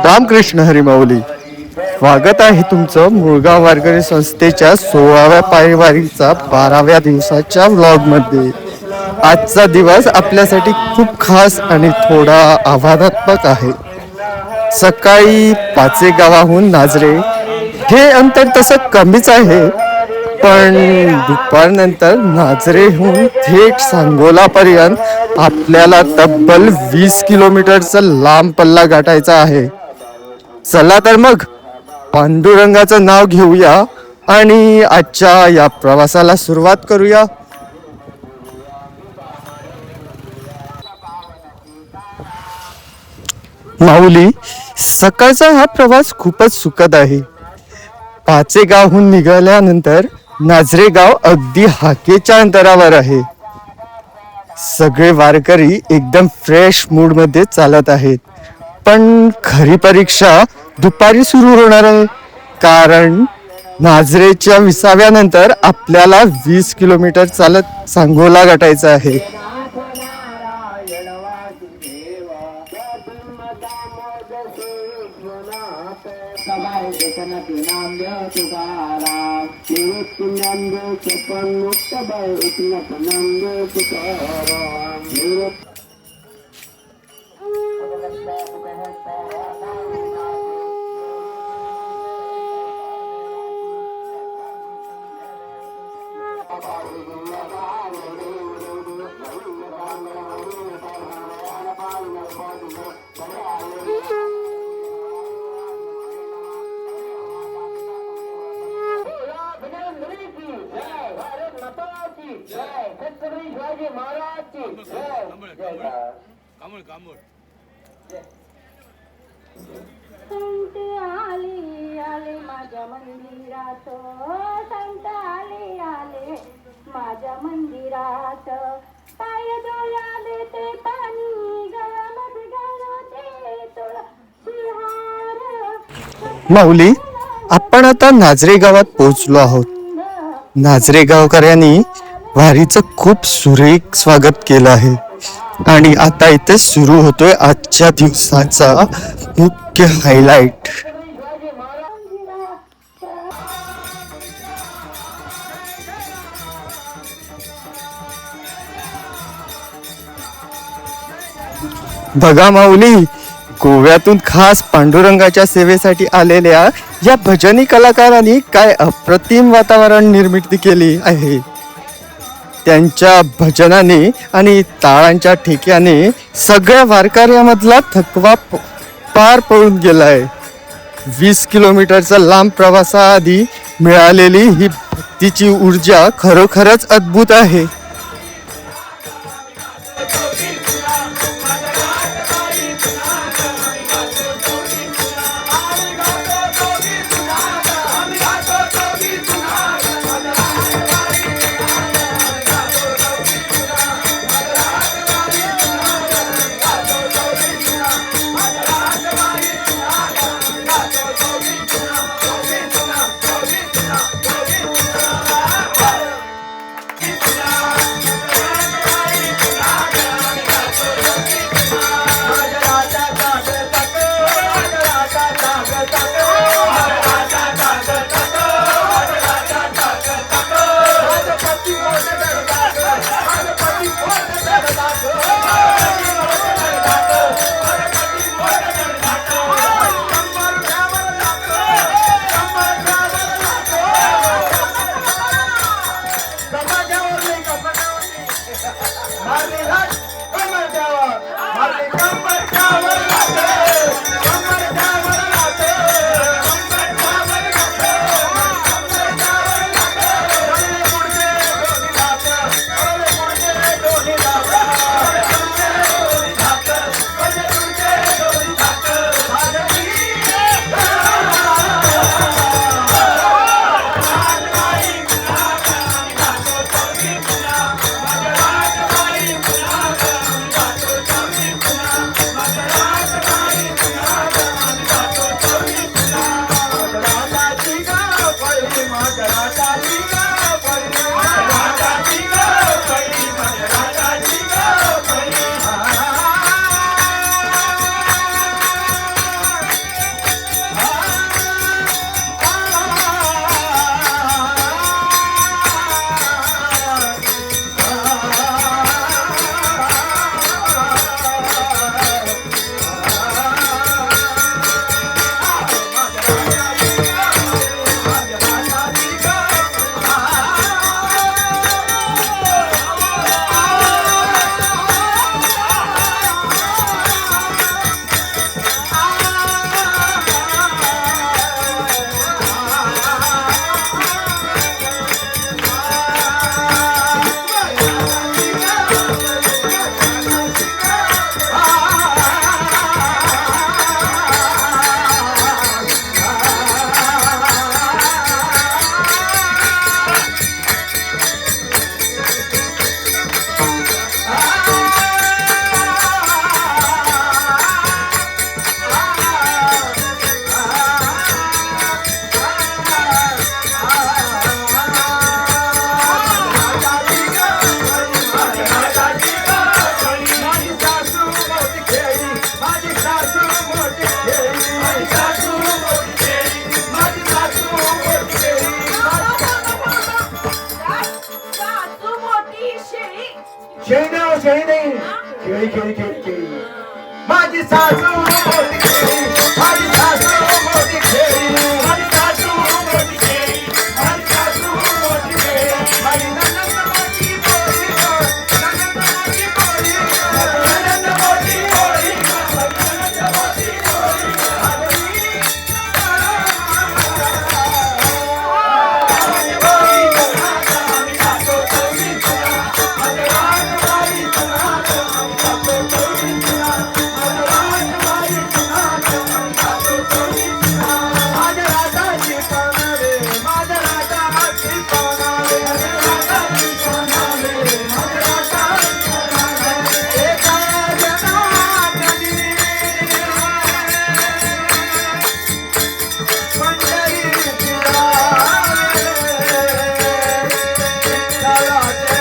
रामकृष्ण हरी माऊली. स्वागत आहे तुमचं मुळगाव वारकरी संस्थेच्या 16व्या पायवारीचा 12व्या दिवसाच्या व्लॉगमध्ये. आजचा दिवस आपल्यासाठी खूप खास आणि थोडा आव्हानात्मक आहे. सकाळी पाचेगावाहून नाझरे हे अंतर तसं कमीच आहे, पण दुपारनंतर नाझरेहून थेट सांगोलापर्यंत आपल्याला तब्बल 20 किलोमीटरचा लांब पल्ला गाठायचा आहे. चला तर मग पांडुरंगाचं नाव घेऊया आणि आजच्या या प्रवासाला सुरुवात करूया. माऊली, सकाळचा हा प्रवास खूपच सुखद आहे. पाचेगावहून निघाल्यानंतर नाझरे गाव अगदी हाकेच्या अंतरावर आहे. सगळे वारकरी एकदम फ्रेश मूड मध्ये चालत आहेत, पण खरी परीक्षा दुपारी सुरू होणार आहे, कारण नाझरेच्या 20व्यानंतर आपल्याला 20 किलोमीटर चालत सांगोला गाठायचं आहे. संत आले आले माझ्या मंदिरात, संत आले आले माझ्या मंदिरात, पाय डोळ्याले ते पाणी, गळ्यामध्ये घालते तुळशीहार. माऊली, आपण आता नाझरे गावात पोहोचलो आहोत. नाझरे गावकऱ्यांनी वारीचं खूप सुरेख स्वागत केलं आहे आणि आता इथे सुरू होतोय आजच्या दिवसाचा मुख्य हायलाइट. बघा माऊली, गोव्यातून खास पांडुरंगाच्या सेवेसाठी आलेल्या या भजनी कलाकारांनी काय अप्रतिम वातावरण निर्मिती केली आहे. त्यांच्या भजनाने आणि ताळांच्या ठेक्याने सगळ्या वारकऱ्यामधला थकवा पार पळून गेलाय. 20 किलोमीटरचा लांब प्रवासाआधी मिळालेली ही भक्तीची ऊर्जा खरोखरच अद्भुत आहे. माझी सासू मोठी खेळी, माझी सासू मोठी खेळी, माझी सासू मोठी खेळी, माझी सासू मोठी खेळी, माझी नणंद मोठी पोळी गं, नणंद मोठी पोळी गं, नणंद मोठी पोळी गं, नणंद मोठी पोळी माझ्या राजाची पानावे, माझ्या राजाची पानावे, माझ्या राजाची पानावे, माझ्या राजाची पानावे, एका जनाची पंढरी फिरावे, लालाचे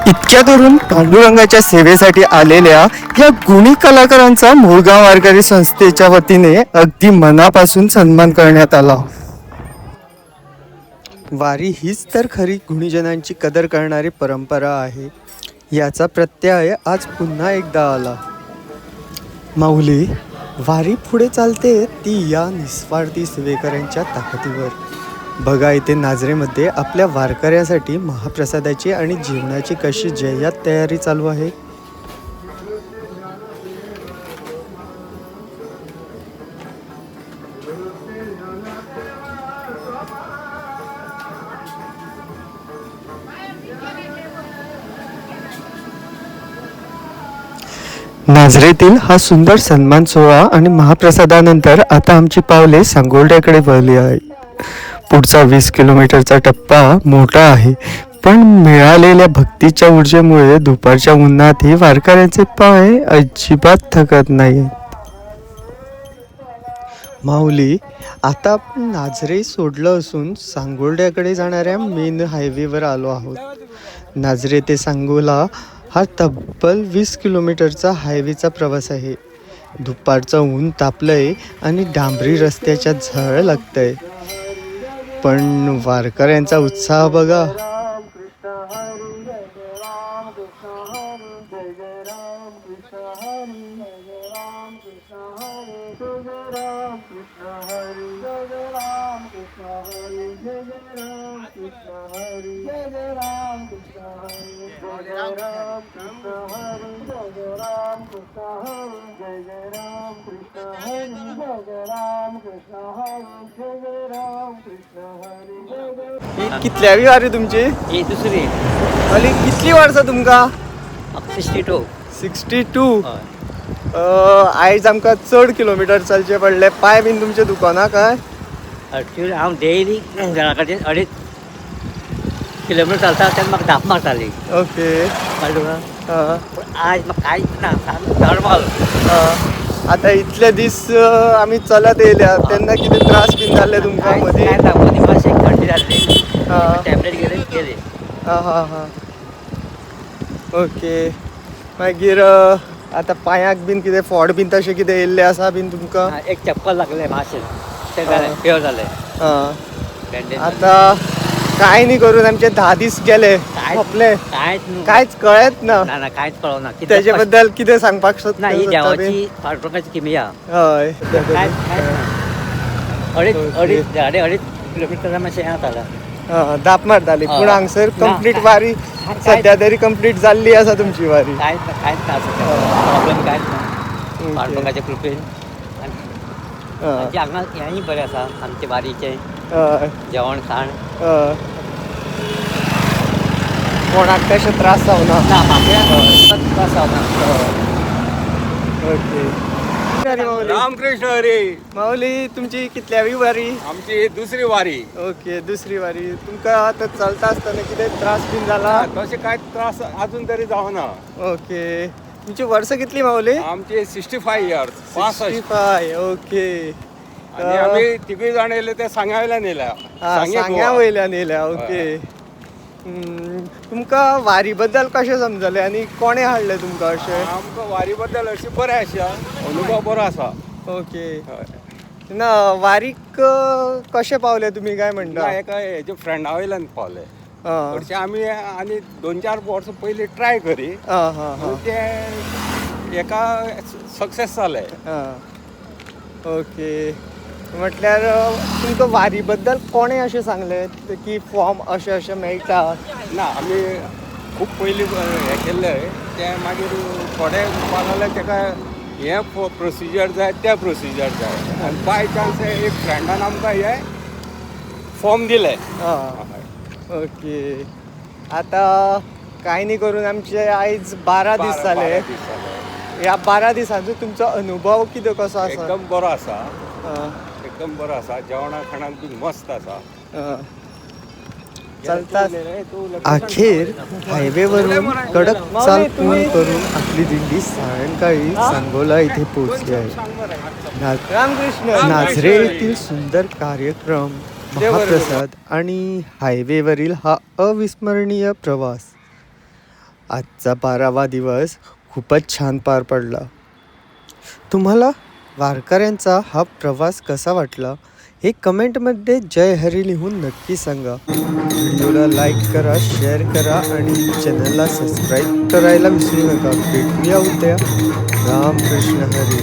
इतक्या दुरून पांडुरंगाच्या सेवेसाठी आलेल्या या गुणी कलाकारांचा मुळगाव वारकरी संस्थेच्या वतीने अगदी मनापासून सन्मान करण्यात आला. वारी हीच तर खरी गुणीजनांची कदर करणारी परंपरा आहे, याचा प्रत्यय आज पुन्हा एकदा आला. माऊली, वारी पुढे चालते ती या निस्वार्थी सेवेकऱ्यांच्या ताकदीवर. बघा इथे नाझरेमध्ये आपल्या वारकऱ्यासाठी महाप्रसादाची आणि जेवणाची कशी जय्यत तयारी चालू आहे. नाझरेतील हा सुंदर सन्मान सोहळा आणि महाप्रसादानंतर आता आमची पावले सांगोर्ड्याकडे वळली आहे. पुढचा 20 किलोमीटरचा टप्पा मोठा आहे, पण मिळालेल्या भक्तीच्या ऊर्जेमुळे दुपारच्या उन्हातही वारकऱ्यांचे पाय अजिबात थकत नाही. माऊली, आता आपण नाझरे सोडलं असून सांगोर्ड्याकडे जाणाऱ्या मेन हायवेवर आलो आहोत. नाझरे ते सांगोला हा तब्बल 20 किलोमीटरचा हायवेचा प्रवास आहे. दुपारचं ऊन तापलंय आणि डांबरी रस्त्याच्या झळ लागतंय, पण वारकऱ्यांचा उत्साह बघा. कितल्यावी वारी तुमची? ही दुसरी आणि कितली वर्सां तुमका? 62. 62. आयज आमकां चड किलोमीटर चलचे पडले. पांय बीन तुमचे दुखना काय? ॲक्च्युली हांव डेली घरा कडेन 2.5 किलोमीटर चलता तेन्ना म्हाका धाप मारताली. ओके. कळ्ळें तुका? हा. पूण आयज म्हाका कांयच ना, सामको नॉर्मल. आता इतले दीस आमी चलत येयल्या तेन्ना कितें त्रास बीन जाल्ले तुमकां मदीं? कांय ना, मदीं मातशें थंडी जाल्ली. हा. टॅबलेट गेले. हा हा हा. ओके. मागीर आतां पांयाक बीन कितें फोड बीन तशें कितें येयल्लें आसा बीन तुमकां? एक चप्पल लागलें मातशें, तें जालें, प्युअर जालें. बँडेज आता काय नाही करून आमचे 10 दीस गेले, आपले कांयच कळत ना. ना कांयच कळना. त्याच्या बद्दल कितें सांगपाक ना, ही सोदता बी? देवाची पांडुरंगाची किमया. हय. अडीच किलोमीटर मातशें हें जातालें. दाप मारताली, पूण हय. हांगसर ना, कंप्लीट वारी सध्या तरी कंप्लीट जाल्ली आसा तुमची वारी. कांयच ना प्रॉब्लेम कांयच ना पांडुरंगाच्या कृपेन. आमचे हांगा हेंय बरें आसा आमचे वारीचें हय. जेवण खाण. हय. कोणाक कशे त्रास जावना ना म्हाका त्रास जावना. ओके. माऊली रामकृष्ण हरी. माऊली तुमची कितल्यावी वारी? आमची दुसरी वारी. ओके, दुसरी वारी. तुमकां आतां चलता आसतना कितें त्रास बीन जाला? तसे काय त्रास अजून तरी जावना. ओके. तुमची वर्सां कितली माऊली? आमचे 65 इयर्स. 65. ओके. आणि आम्ही तिघी जाण येले ते सांगायला नेल्या. सांग्या वयल्यान येयल्या. ओके. तुमकां वारी बद्दल कशें समजलें आनी कोणें हाडलें तुमकां अशें? आमकां वारी बद्दल अशी बरें आसा, अनुभव बरो आसा. ओके. ना वारीक कशें पावले तुमी काय म्हणटा? एका हेजे फ्रेंडा वयल्यान पावले. आं हरशी आमी आनी 2-4 वर्सां पयलीं ट्राय करी. आं ते एका सक्सेस जाले. ओके. म्हटल्यार तुमकां वारी बद्दल कोणें अशें सांगलें की फॉर्म अशें अशें मेळटा? ना आमी खूब पयलीं हें केल्लें तें मागीर थोडे पावले ताका हे प्रोसिजर जाय त्या प्रोसिजर जाय आनी बाय चान्स एक फ्रेंडान आमकां हे फॉर्म दिले. ओके. आतां कांय न्ही करून आमचे आयज 12 दीस जाले. ह्या 12 दिसांचो तुमचो अनुभव कितें कसो आसा? एकदम बरो आसा. आं, एकदम बरो आसा. जेवणा खाणाक बी मस्त आसा. आं. चलता अखेर हायवेवरून कडक चाल पूर्ण करून आपली दिंडी सायंकाळी सांगोला इथे पोहोचली आहे. रामकृष्ण. नाझरे येथील सुंदर कार्यक्रम, महाप्रसाद आणि हायवेवरील हा अविस्मरणीय प्रवास. आजचा 12वा दिवस खूपच छान पार पडला. तुम्हाला वारकऱ्यांचा हा प्रवास कसा वाटला हे कमेंटमध्ये जय हरी लिहून नक्की सांगा. व्हिडिओला लाईक करा, शेअर करा आणि चॅनलला सबस्क्राईब करायला विसरू नका. भेटूया उद्या. रामकृष्ण हरी.